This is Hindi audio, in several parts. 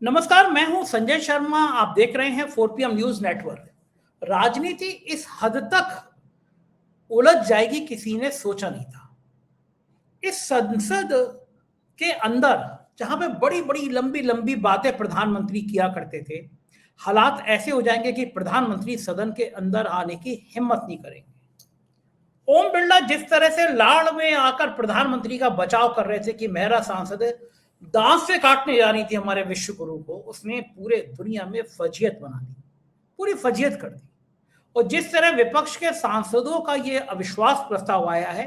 नमस्कार, मैं हूं संजय शर्मा। आप देख रहे हैं 4PM न्यूज नेटवर्क। राजनीति इस हद तक उलझ जाएगी किसी ने सोचा नहीं था। इस संसद के अंदर जहां पे बड़ी बड़ी लंबी लंबी बातें प्रधानमंत्री किया करते थे, हालात ऐसे हो जाएंगे कि प्रधानमंत्री सदन के अंदर आने की हिम्मत नहीं करेंगे। ओम बिरला जिस तरह से लाड़ में आकर प्रधानमंत्री का बचाव कर रहे थे कि मेरा सांसद दांत से काटने जा रही थी हमारे विश्व गुरु को, उसने पूरे दुनिया में फजीयत बना दी, पूरी फजीयत कर दी। और जिस तरह विपक्ष के सांसदों का ये अविश्वास प्रस्ताव आया है,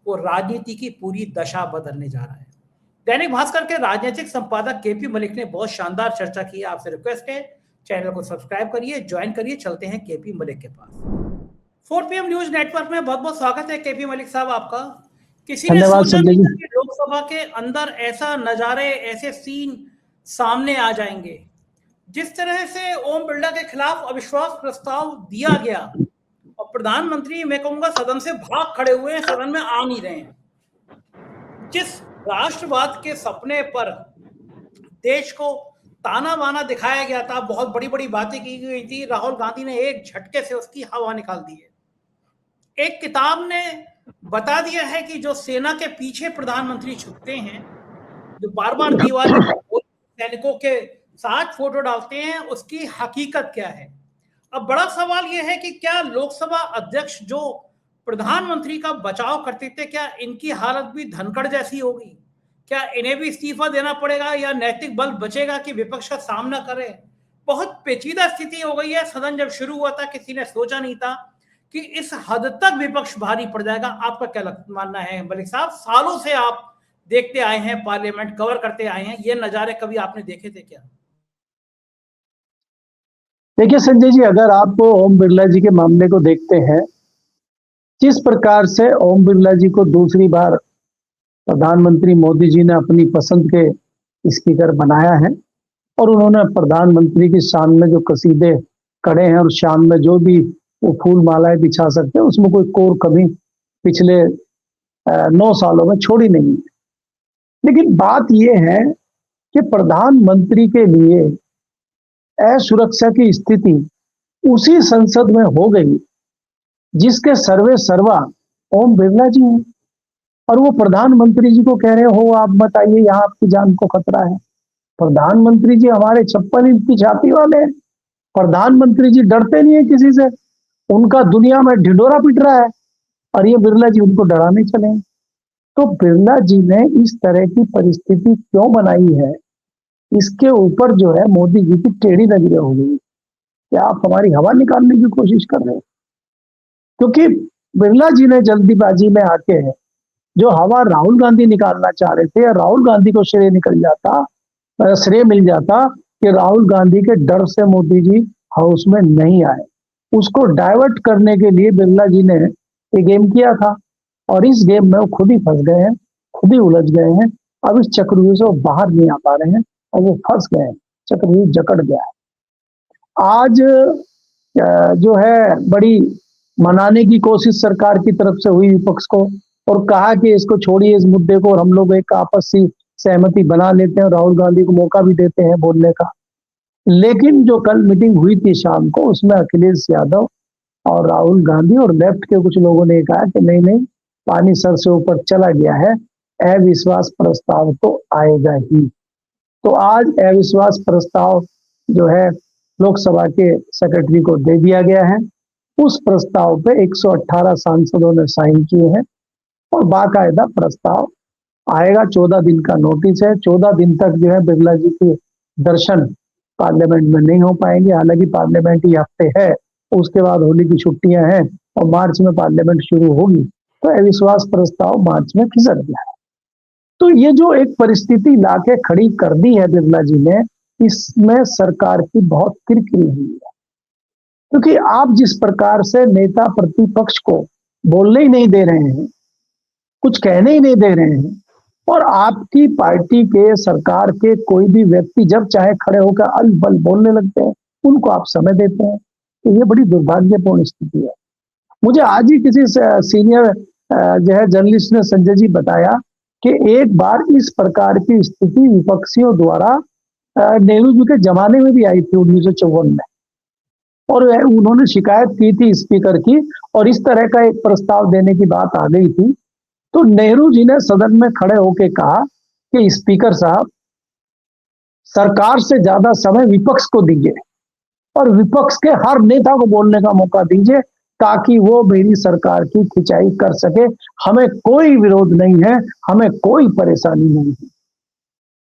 वो राजनीति की पूरी दशा बदलने जा रहा है। दैनिक भास्कर के राजनीतिक संपादक केपी मलिक ने बहुत शानदार चर्चा की है। आपसे रिक्वेस्ट है, चैनल को सब्सक्राइब करिए, ज्वाइन करिए। चलते हैं केपी मलिक के पास। 4PM न्यूज नेटवर्क में बहुत बहुत स्वागत है केपी मलिक साहब आपका। किसी ने सोचा नहीं था कि लोकसभा के अंदर ऐसा नजारे, ऐसे सीन सामने आ जाएंगे। जिस तरह से ओम बिरला के खिलाफ अविश्वास प्रस्ताव दिया गया और प्रधानमंत्री, मैं कहूंगा, सदन से भाग खड़े हुए हैं, सदन में आ नहीं रहे हैं। जिस राष्ट्रवाद के सपने पर देश को ताना बाना दिखाया गया था, बहुत बड़ी बड़ी बातें की गई थी, राहुल गांधी ने एक झटके से उसकी हवा निकाल दी है। एक किताब ने बता दिया है कि जो सेना के पीछे प्रधानमंत्री छुपते हैं, जो बार बार दीवार सैनिकों के साथ फोटो डालते हैं, उसकी हकीकत क्या है। अब बड़ा सवाल यह है कि क्या लोकसभा अध्यक्ष जो प्रधानमंत्री का बचाव करते थे, क्या इनकी हालत भी धनखड़ जैसी होगी? क्या इन्हें भी इस्तीफा देना पड़ेगा या नैतिक बल बचेगा कि विपक्ष का सामना करे? बहुत पेचीदा स्थिति हो गई है। सदन जब शुरू हुआ था, किसी ने सोचा नहीं था कि इस हद तक विपक्ष भारी पड़ जाएगा। आपका क्या मानना है मलिक साहब? सालों से आप देखते आए हैं, पार्लियामेंट कवर करते आए हैं, ये नजारे कभी आपने देखे थे क्या? देखिए संजय जी, अगर आप ओम बिरला जी के मामले को देखते हैं, जिस प्रकार से ओम बिरला जी को दूसरी बार प्रधानमंत्री मोदी जी ने अपनी पसंद के स्पीकर बनाया है और उन्होंने प्रधानमंत्री की शान में जो कसीदे कड़े हैं और शान में जो भी वो फूल मालाएं बिछा सकते हैं, उसमें कोई कोर कमी पिछले 9 सालों में छोड़ी नहीं है। लेकिन बात यह है कि प्रधानमंत्री के लिए असुरक्षा की स्थिति उसी संसद में हो गई जिसके सर्वे सर्वा ओम बिरला जी हैं, और वो प्रधानमंत्री जी को कह रहे हो आप मत आइए, यहाँ आपकी जान को खतरा है। प्रधानमंत्री जी हमारे 56 इंच की छाती वाले हैं। प्रधानमंत्री जी डरते नहीं है किसी से, उनका दुनिया में ढिंढोरा पिट रहा है, और ये बिरला जी उनको डराने चले। तो बिरला जी ने इस तरह की परिस्थिति क्यों बनाई है, इसके ऊपर जो है मोदी जी की टेढ़ी नजरें हो गई। क्या आप हमारी हवा निकालने की कोशिश कर रहे हैं? क्योंकि बिरला जी ने जल्दीबाजी में आके जो हवा राहुल गांधी निकालना चाह रहे थे, राहुल गांधी को श्रेय मिल जाता कि राहुल गांधी के डर से मोदी जी हाउस में नहीं आए। उसको डाइवर्ट करने के लिए बिरला जी ने एक गेम किया था, और इस गेम में वो खुद ही फंस गए हैं, खुद ही उलझ गए हैं। अब इस चक्रव्यूह से वो बाहर नहीं आ पा रहे हैं और वो फंस गए हैं, चक्रव्यूह जकड़ गया है। आज जो है बड़ी मनाने की कोशिश सरकार की तरफ से हुई विपक्ष को, और कहा कि इसको छोड़िए, इस मुद्दे को, और हम लोग एक आपसी सहमति बना लेते हैं, राहुल गांधी को मौका भी देते हैं बोलने का। लेकिन जो कल मीटिंग हुई थी शाम को, उसमें अखिलेश यादव और राहुल गांधी और लेफ्ट के कुछ लोगों ने कहा कि नहीं, पानी सर से ऊपर चला गया है, अविश्वास प्रस्ताव तो आएगा ही। तो आज अविश्वास प्रस्ताव जो है लोकसभा के सेक्रेटरी को दे दिया गया है। उस प्रस्ताव पे 118 सांसदों ने साइन किए हैं और बाकायदा प्रस्ताव आएगा। 14 दिन का नोटिस है। 14 दिन तक जो है बिरला जी के दर्शन पार्लियामेंट में नहीं हो पाएंगे। हालांकि पार्लियामेंट ही हफ्ते है, उसके बाद होली की छुट्टियां हैं और मार्च में पार्लियामेंट शुरू होगी, तो अविश्वास प्रस्ताव मार्च में खिसक गया है। तो ये जो एक परिस्थिति लाके खड़ी कर दी है बिरला जी ने, इसमें सरकार की बहुत किरकिरी हुई है। क्योंकि आप जिस प्रकार से नेता प्रतिपक्ष को बोलने ही नहीं दे रहे हैं, कुछ कहने ही नहीं दे रहे हैं, और आपकी पार्टी के, सरकार के कोई भी व्यक्ति जब चाहे खड़े होकर अल बल बोलने लगते हैं, उनको आप समय देते हैं, तो ये बड़ी दुर्भाग्यपूर्ण स्थिति है। मुझे आज ही किसी सीनियर जो है जर्नलिस्ट ने, संजय जी, बताया कि एक बार इस प्रकार की स्थिति विपक्षियों द्वारा नेहरू जी के जमाने में भी आई थी 1954 में, और उन्होंने शिकायत की थी स्पीकर की, और इस तरह का एक प्रस्ताव देने की बात आ गई थी। तो नेहरू जी ने सदन में खड़े होकर कहा कि स्पीकर साहब, सरकार से ज्यादा समय विपक्ष को दीजिए और विपक्ष के हर नेता को बोलने का मौका दीजिए, ताकि वो मेरी सरकार की खिंचाई कर सके। हमें कोई विरोध नहीं है, हमें कोई परेशानी नहीं है।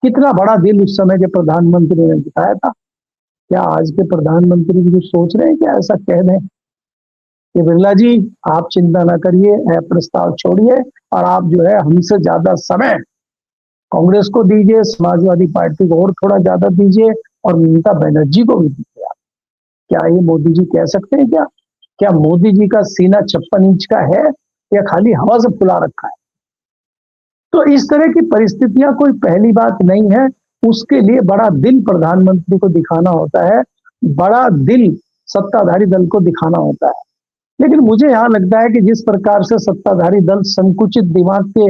कितना बड़ा दिल उस समय के प्रधानमंत्री ने दिखाया था। क्या आज के प्रधानमंत्री भी सोच रहे हैं कि ऐसा कह दें कि बिरला जी आप चिंता ना करिए, प्रस्ताव छोड़िए, और आप जो है हमसे ज्यादा समय कांग्रेस को दीजिए, समाजवादी पार्टी को और थोड़ा ज्यादा दीजिए, और ममता बनर्जी को भी दीजिए। क्या ये मोदी जी कह सकते हैं? क्या मोदी जी का सीना 56 इंच का है या खाली हवा से फुला रखा है? तो इस तरह की परिस्थितियां कोई पहली बात नहीं है। उसके लिए बड़ा दिल प्रधानमंत्री को दिखाना होता है, बड़ा दिल सत्ताधारी दल को दिखाना होता है। लेकिन मुझे यहां लगता है कि जिस प्रकार से सत्ताधारी दल संकुचित दिमाग के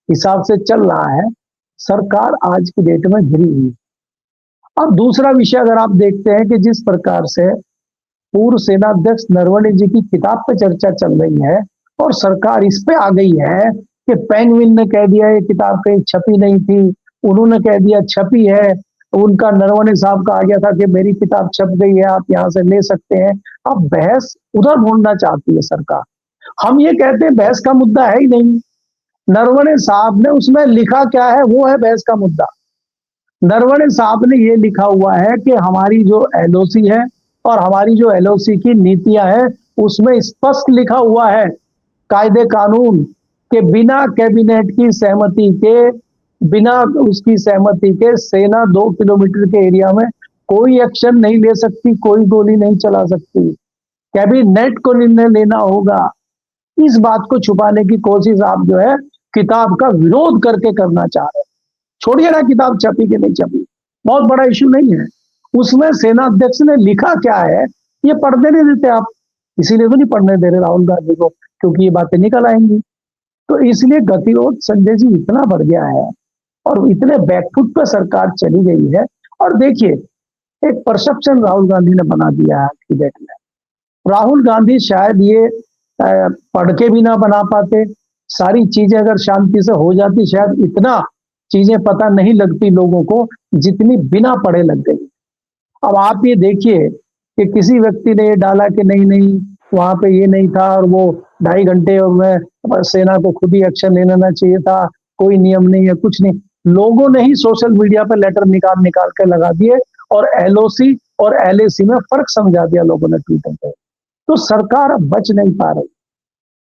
हिसाब से चल रहा है, सरकार आज की डेट में घिरी हुई। अब दूसरा विषय अगर आप देखते हैं कि जिस प्रकार से पूर्व सेनाध्यक्ष नरवणे जी की किताब पर चर्चा चल रही है, और सरकार इस पे आ गई है कि पेंगुइन ने कह दिया ये किताब कहीं छपी नहीं थी, उन्होंने कह दिया छपी है, उनका नरवणे साहब का आ गया था कि मेरी किताब छप गई है, आप यहां से ले सकते हैं। अब बहस उधर ढूंढना चाहती है सरकार। हम ये कहते हैं बहस का मुद्दा है ही नहीं। नरवणे साहब ने उसमें लिखा क्या है, वो है बहस का मुद्दा। नरवणे साहब ने ये लिखा हुआ है कि हमारी जो एलओसी है और हमारी जो एलओसी की नीतियां हैं, उसमें स्पष्ट लिखा हुआ है कायदे कानून के बिना कैबिनेट की सहमति के, बिना उसकी सहमति के सेना 2 किलोमीटर के एरिया में कोई एक्शन नहीं ले सकती, कोई गोली नहीं चला सकती। कैबिनेट को निर्णय लेना होगा। इस बात को छुपाने की कोशिश आप जो है किताब का विरोध करके करना चाह रहे हैं। छोड़िए ना किताब छपी कि नहीं छपी, बहुत बड़ा इश्यू नहीं है। उसमें सेना अध्यक्ष ने लिखा क्या है ये पढ़ने नहीं देते आप, इसीलिए तो नहीं पढ़ने दे रहे राहुल गांधी को, क्योंकि ये बातें निकल आएंगी। तो इसलिए गतिरोध संजय जी इतना बढ़ गया है और इतने बैकफुट पर सरकार चली गई है। और देखिए एक परसेप्शन राहुल गांधी ने बना दिया है आज की डेट में। राहुल गांधी शायद ये पढ़ के भी ना बना पाते, सारी चीजें अगर शांति से हो जाती शायद इतना चीजें पता नहीं लगती लोगों को जितनी बिना पढ़े लग गई। अब आप ये देखिए कि किसी व्यक्ति ने ये डाला कि नहीं नहीं वहां पे ये नहीं था और वो 2.5 घंटे में सेना को खुद ही एक्शन ले लेना चाहिए था, कोई नियम नहीं है, कुछ नहीं। लोगों ने ही सोशल मीडिया पर लेटर निकाल निकाल के लगा दिए और एलओसी और एलएसी में फर्क समझा दिया लोगों ने ट्विटर पे। तो सरकार अब बच नहीं पा रही।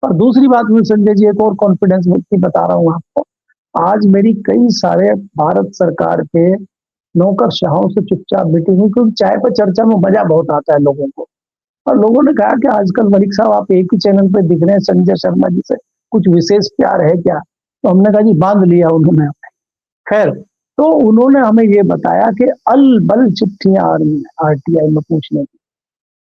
और दूसरी बात में संजय जी एक और कॉन्फिडेंस की बता रहा हूं आपको। आज मेरी कई सारे भारत सरकार के नौकरशाहों से चुपचाप मीटिंग हुई, क्योंकि चाय पर चर्चा में मजा बहुत आता है लोगों को। और लोगों ने कहा कि आजकल मलिक साहब आप एक ही चैनल पे दिख रहे हैं, संजय शर्मा जी से कुछ विशेष प्यार है क्या? तो हमने कहा जी बांध लिया उन्होंने। खैर, तो उन्होंने हमें ये बताया कि अलबल चिट्ठियां आ रही हैं आरटीआई में पूछने की,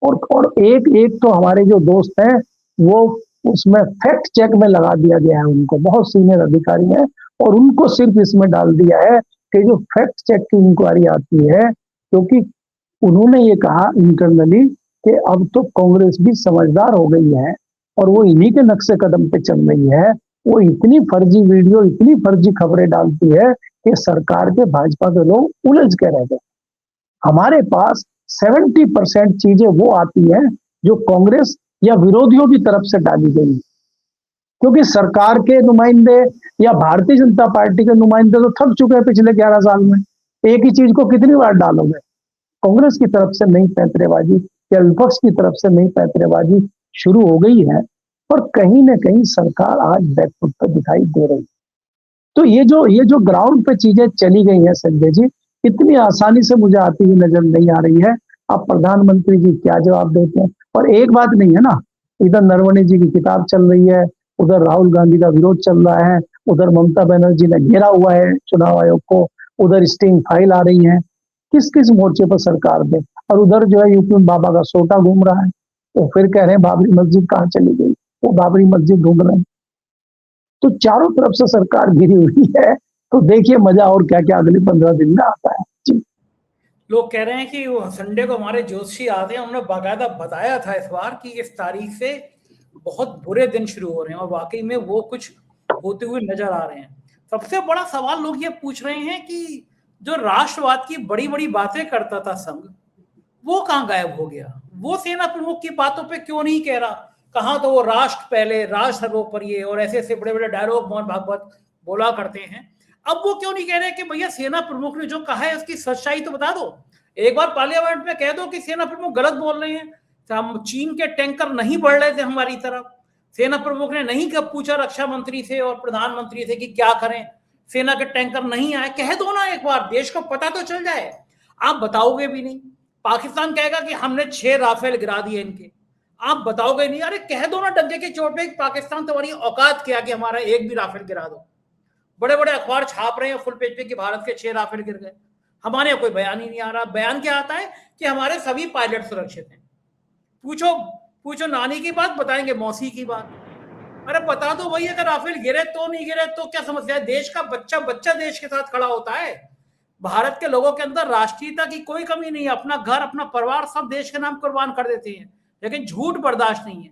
और एक एक तो हमारे जो दोस्त हैं वो उसमें फैक्ट चेक में लगा दिया गया है उनको, बहुत सीनियर अधिकारी हैं, और उनको सिर्फ इसमें डाल दिया है कि जो फैक्ट चेक की इंक्वायरी आती है, क्योंकि उन्होंने ये कहा इंटरनली कि अब तो कांग्रेस भी समझदार हो गई है और वो इन्हीं के नक्शे कदम पे चल रही है। वो इतनी फर्जी वीडियो, इतनी फर्जी खबरें डालती है कि सरकार के भाजपा के लोग उलझ के रह गए। हमारे पास 70% चीजें वो आती हैं जो कांग्रेस या विरोधियों की तरफ से डाली गई, क्योंकि सरकार के नुमाइंदे या भारतीय जनता पार्टी के नुमाइंदे तो थक चुके हैं पिछले 11 साल में। एक ही चीज को कितनी बार डालोगे? कांग्रेस की तरफ से नई पैंतरेबाजी या विपक्ष की तरफ से नई पैंतरेबाजी शुरू हो गई है, और कहीं ना कहीं सरकार आज बैकफुट पर दिखाई दे रही है। तो ये जो ग्राउंड पे चीजें चली गई हैं संजय जी, इतनी आसानी से मुझे आती हुई नजर नहीं आ रही है। अब प्रधानमंत्री जी क्या जवाब देते हैं? और एक बात नहीं है ना, इधर नरवणे जी की किताब चल रही है, उधर राहुल गांधी का विरोध चल रहा है, उधर ममता बनर्जी ने घेरा हुआ है चुनाव आयोग को, उधर स्टिंग फाइल आ रही है। किस किस मोर्चे पर सरकार दे? और उधर जो है यूपी में बाबा का सोटा घूम रहा है, वो फिर कह रहे हैं बाबरी मस्जिद कहाँ चली गई, वो बाबरी मस्जिद ढूंढ रहे हैं। तो चारों तरफ से सरकार घिरी हुई है। तो देखिए मजा और क्या क्या अगले 15 दिन में आता है जी। लोग कह रहे हैं कि वो संडे को हमारे ज्योतिषी आते हैं, उन्होंने बाकायदा बताया था इस बार कि इस तारीख से बहुत बुरे दिन शुरू हो रहे हैं, और वाकई में वो कुछ होते हुए नजर आ रहे हैं। सबसे बड़ा सवाल लोग ये पूछ रहे हैं कि जो राष्ट्रवाद की बड़ी बड़ी बातें करता था संघ, वो कहाँ गायब हो गया? वो सेना प्रमुख की बातों पे क्यों नहीं कह रहा? कहाँ तो वो राष्ट्र पहले, राष्ट्र सर्वोपरि, और ऐसे ऐसे बड़े बड़े डायलॉग मोहन भागवत बोला करते हैं। अब वो क्यों नहीं कह रहे कि भैया सेना प्रमुख ने जो कहा है उसकी सच्चाई तो बता दो। एक बार पार्लियामेंट में कह दो कि सेना प्रमुख गलत बोल रहे हैं, हम चीन के टैंकर नहीं बढ़ रहे थे हमारी तरफ, सेना प्रमुख ने नहीं कब पूछा रक्षा मंत्री से और प्रधानमंत्री से कि क्या करें, सेना के टैंकर नहीं आए, कह दो ना एक बार, देश को पता तो चल जाए। आप बताओगे भी नहीं। पाकिस्तान कहेगा कि हमने 6 राफेल गिरा दिए इनके, आप बताओगे नहीं। अरे कह दो ना डंके की चोट पे, पाकिस्तान तुम्हारी औकात क्या कि हमारा एक भी राफेल गिरा दो। बड़े बड़े अखबार छाप रहे हैं फुल पेज पे कि भारत के 6 राफेल गिर गए, हमारे यहाँ कोई बयान ही नहीं आ रहा। बयान क्या आता है कि हमारे सभी पायलट सुरक्षित हैं। पूछो पूछो नानी की बात, बताएंगे मौसी की बात। अरे बता दो भाई, अगर राफेल गिरे तो नहीं गिरे तो क्या समस्या है? देश का बच्चा बच्चा देश के साथ खड़ा होता है। भारत के लोगों के अंदर राष्ट्रीयता की कोई कमी नहीं है, अपना घर अपना परिवार सब देश के नाम कुर्बान कर देते हैं, लेकिन झूठ बर्दाश्त नहीं है।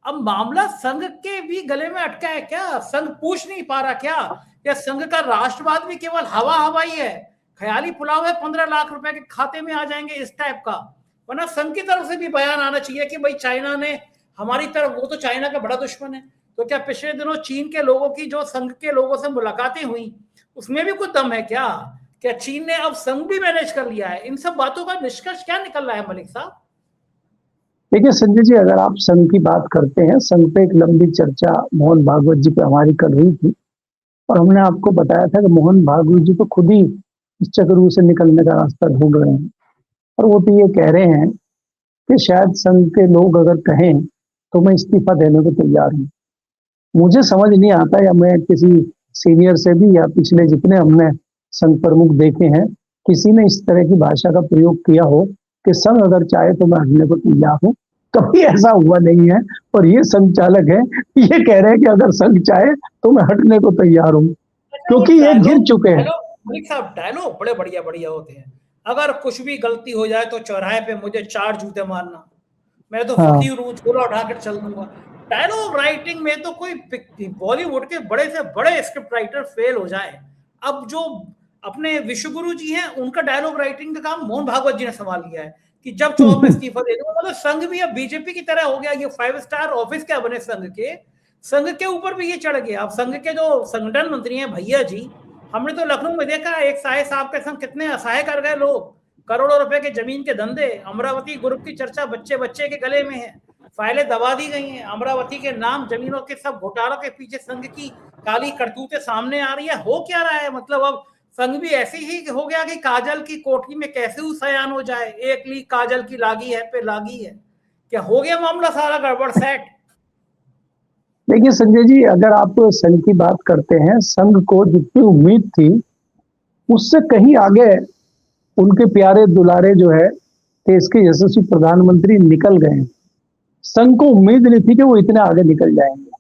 अब मामला संघ के भी गले में अटका है क्या? संघ पूछ नहीं पा रहा क्या? या संघ का राष्ट्रवाद भी केवल हवा हवाई है, ख्याली पुलाव है, 15 लाख रुपए के खाते में आ जाएंगे इस टाइप का? वरना संघ की तरफ से भी बयान आना चाहिए कि भाई चाइना ने हमारी तरफ, वो तो चाइना का बड़ा दुश्मन है, तो क्या पिछले दिनों चीन के लोगों की जो संघ के लोगों से मुलाकातें हुई उसमें भी कुछ दम है क्या? क्या चीन ने अब संघ भी मैनेज कर लिया है? इन सब बातों का निष्कर्ष क्या निकल रहा है मलिक साहब? देखिए संजय जी, अगर आप संघ की बात करते हैं, संघ पे एक लंबी चर्चा मोहन भागवत जी पे हमारी कर रही थी, और हमने आपको बताया था कि मोहन भागवत जी तो खुद ही इस चक्रव्यूह से निकलने का रास्ता ढूंढ रहे हैं, और वो तो ये कह रहे हैं कि शायद संघ के लोग अगर कहें तो मैं इस्तीफा देने को तैयार हूँ। मुझे समझ नहीं आता, या मैं किसी सीनियर से भी या पिछले जितने हमने संघ प्रमुख देखे हैं, किसी ने इस तरह की भाषा का प्रयोग किया हो कि संघ अगर चाहे तो मैं हटने को तैयार हूँ, कभी ऐसा हुआ नहीं है। और ये संचालक है, ये कह रहे हैं कि अगर संघ चाहे तो मैं हटने को तैयार हूँ, क्योंकि ये गिर चुके हैं। मलिक साहब डायलॉग बड़े बढ़िया बढ़िया होते हैं। अगर कुछ भी गलती हो जाए तो चौराहे पे मुझे 4 जूते मारना, मैं तो फकीर हूँ, झोला उठाकर चल दूंगा। डायलॉग राइटिंग में तो कोई बॉलीवुड के बड़े से बड़े स्क्रिप्ट राइटर फेल हो जाए। अब जो अपने विश्वगुरु जी हैं, उनका डायलॉग राइटिंग का काम मोहन भागवत जी ने संभाल लिया है कि जब चाहो मैं इस्तीफा दे दूंगा। मतलब संघ भी अब बीजेपी की तरह हो गया। ये 5 स्टार ऑफिस क्या बने संघ के ऊपर भी ये चढ़ गया। अब संघ के जो संगठन मंत्री हैं भैया जी, हमने तो लखनऊ में देखा एक साहे साहब के संग कितने असहाय कर गए लोग, करोड़ों रुपए के जमीन के धंधे। अमरावती ग्रुप की चर्चा बच्चे बच्चे के गले में है, फाइलें दबा दी गई हैं, अमरावती के नाम जमीनों के सब घोटालों के पीछे संघ की काली करतूतें सामने आ रही है। हो क्या रहा है? मतलब अब संघ भी ऐसे ही हो गया कि काजल की कोठरी में कैसे सयान हो जाए, एक लीक काजल की लागी है पे लागी है। क्या हो गया मामला सारा गड़बड़ सेट? देखिए संजय जी, अगर आप संघ की बात करते हैं, संघ को जितनी उम्मीद थी उससे कहीं आगे उनके प्यारे दुलारे जो है देश के यशस्वी प्रधानमंत्री निकल गए। संघ को उम्मीद नहीं थी कि वो इतने आगे निकल जाएंगे।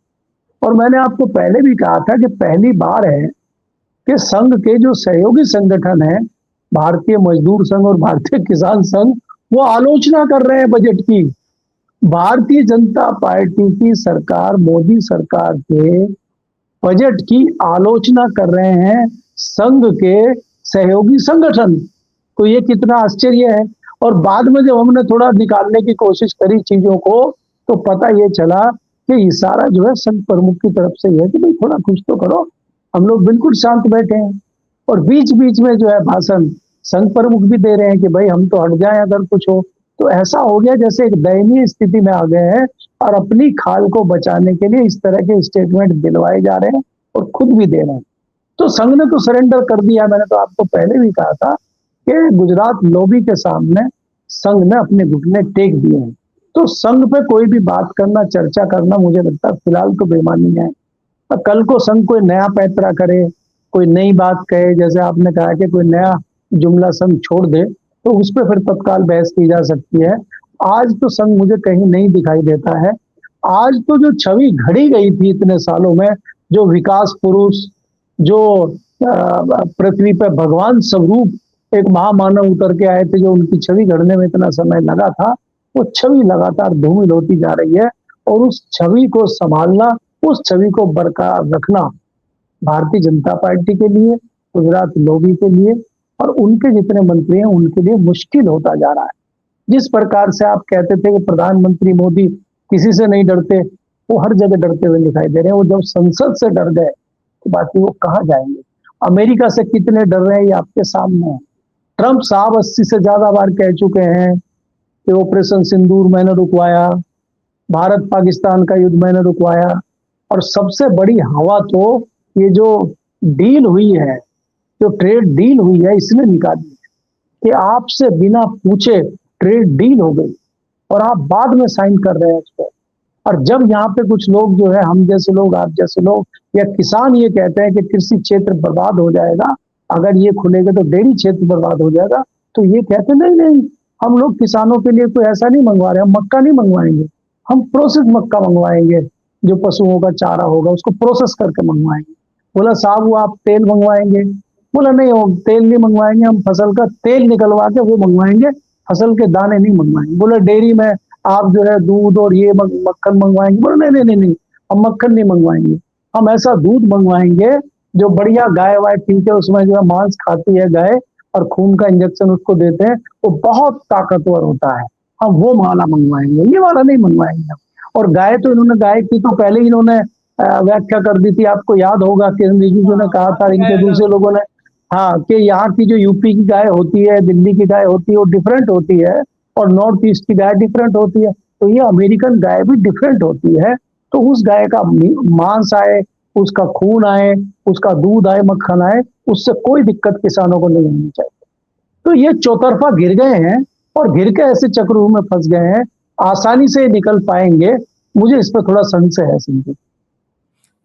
और मैंने आपको पहले भी कहा था कि पहली बार है कि संघ के जो सहयोगी संगठन है, भारतीय मजदूर संघ और भारतीय किसान संघ, वो आलोचना कर रहे हैं बजट की। भारतीय जनता पार्टी की सरकार, मोदी सरकार के बजट की आलोचना कर रहे हैं संघ के सहयोगी संगठन। तो ये कितना आश्चर्य है। और बाद में जब हमने थोड़ा निकालने की कोशिश करी चीजों को, तो पता ये चला कि इशारा जो है संघ प्रमुख की तरफ से है कि भाई थोड़ा कुछ तो करो। हम लोग बिल्कुल शांत बैठे हैं, और बीच बीच में जो है भाषण संघ प्रमुख भी दे रहे हैं कि भाई हम तो हट जाएं अगर कुछ हो। तो ऐसा हो गया जैसे एक दयनीय स्थिति में आ गए हैं, और अपनी खाल को बचाने के लिए इस तरह के स्टेटमेंट दिलवाए जा रहे हैं और खुद भी दे रहे हैं। तो संघ ने तो सरेंडर कर दिया। मैंने तो आपको पहले भी कहा था कि गुजरात लॉबी के सामने संघ ने अपने घुटने टेक दिए हैं। तो संघ पे कोई भी बात करना, चर्चा करना, मुझे लगता है फिलहाल तो बेमानी है। कल को संघ कोई नया पैंतरा करे, कोई नई बात कहे, जैसे आपने कहा कि कोई नया जुमला संघ छोड़ दे, तो उस पर फिर तत्काल बहस की जा सकती है। आज तो संघ मुझे कहीं नहीं दिखाई देता है। आज तो जो छवि घड़ी गई थी इतने सालों में, जो विकास पुरुष, जो पृथ्वी पर भगवान स्वरूप एक महामानव उतर के आए थे, जो उनकी छवि गढ़ने में इतना समय लगा था, वो छवि लगातार धूमिल होती जा रही है। और उस छवि को संभालना, उस छवि को बरकरार रखना भारतीय जनता पार्टी के लिए, गुजरात लोधी के लिए और उनके जितने मंत्री हैं उनके लिए मुश्किल होता जा रहा है। जिस प्रकार से आप कहते थे कि प्रधानमंत्री मोदी किसी से नहीं डरते, वो हर जगह डरते हुए दिखाई दे रहे हैं। वो जब संसद से डर गए तो बाकी वो कहाँ जाएंगे? अमेरिका से कितने डर रहे हैं ये आपके सामने है। ट्रंप साहब 80 से ज्यादा बार कह चुके हैं कि ऑपरेशन सिंदूर मैंने रुकवाया, भारत पाकिस्तान का युद्ध मैंने रुकवाया। और सबसे बड़ी हवा तो ये जो डील हुई है, जो ट्रेड डील हुई है, इसने निकाली कि आपसे बिना पूछे ट्रेड डील हो गई और आप बाद में साइन कर रहे हैं उस पर। और जब यहाँ पे कुछ लोग जो है, हम जैसे लोग, आप जैसे लोग या किसान ये कहते हैं कि कृषि क्षेत्र बर्बाद हो जाएगा अगर ये खुलेगा, तो डेयरी क्षेत्र बर्बाद हो जाएगा, तो ये कहते नहीं नहीं, हम लोग किसानों के लिए कोई ऐसा नहीं मंगवा रहे, हम मक्का नहीं मंगवाएंगे, हम प्रोसेस मक्का मंगवाएंगे, जो पशुओं का चारा होगा उसको प्रोसेस करके मंगवाएंगे। बोला साहब वो आप तेल मंगवाएंगे? बोला नहीं, वो तेल नहीं मंगवाएंगे, हम फसल का तेल निकलवा के वो मंगवाएंगे, फसल के दाने नहीं मंगवाएंगे। बोला डेयरी में आप जो है दूध और ये मक्खन मंगवाएंगे? बोला नहीं नहीं नहीं नहीं, हम मक्खन नहीं मंगवाएंगे, हम ऐसा दूध मंगवाएंगे जो बढ़िया गाय वाय ठीक है, उसमें जो है मांस खाती है गाय और खून का इंजेक्शन उसको देते हैं, वो बहुत ताकतवर होता है, हम वो वाला मंगवाएंगे, ये वाला नहीं मंगवाएंगे। और गाय तो इन्होंने, गाय की तो पहले ही इन्होंने व्याख्या कर दी थी। आपको याद होगा कि रिजिजू ने कहा था, इनके दूसरे लोगों ने, हाँ, कि यहाँ की जो यूपी की गाय होती है, दिल्ली की गाय होती है, वो डिफरेंट होती है और नॉर्थ ईस्ट की गाय डिफरेंट होती है। तो ये अमेरिकन गाय भी डिफरेंट होती है। तो उस गाय का मांस आए, उसका खून आए, उसका दूध आए, मक्खन आए, उससे कोई दिक्कत किसानों को नहीं होनी चाहिए। तो ये चौतरफा घिर गए हैं और घिर के ऐसे चक्रव्यूह में फंस गए हैं, आसानी से निकल पाएंगे? मुझे इस पर थोड़ा संशय है। सिंधु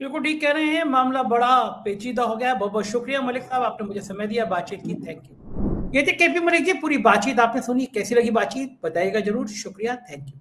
बिल्कुल ठीक कह रहे हैं, मामला बड़ा पेचीदा हो गया। बहुत बहुत शुक्रिया मलिक साहब, आपने मुझे समय दिया, बातचीत की, थैंक यू। ये थे केपी मलिक जी। पूरी बातचीत आपने सुनी, कैसी लगी बातचीत बताइएगा जरूर। शुक्रिया, थैंक यू।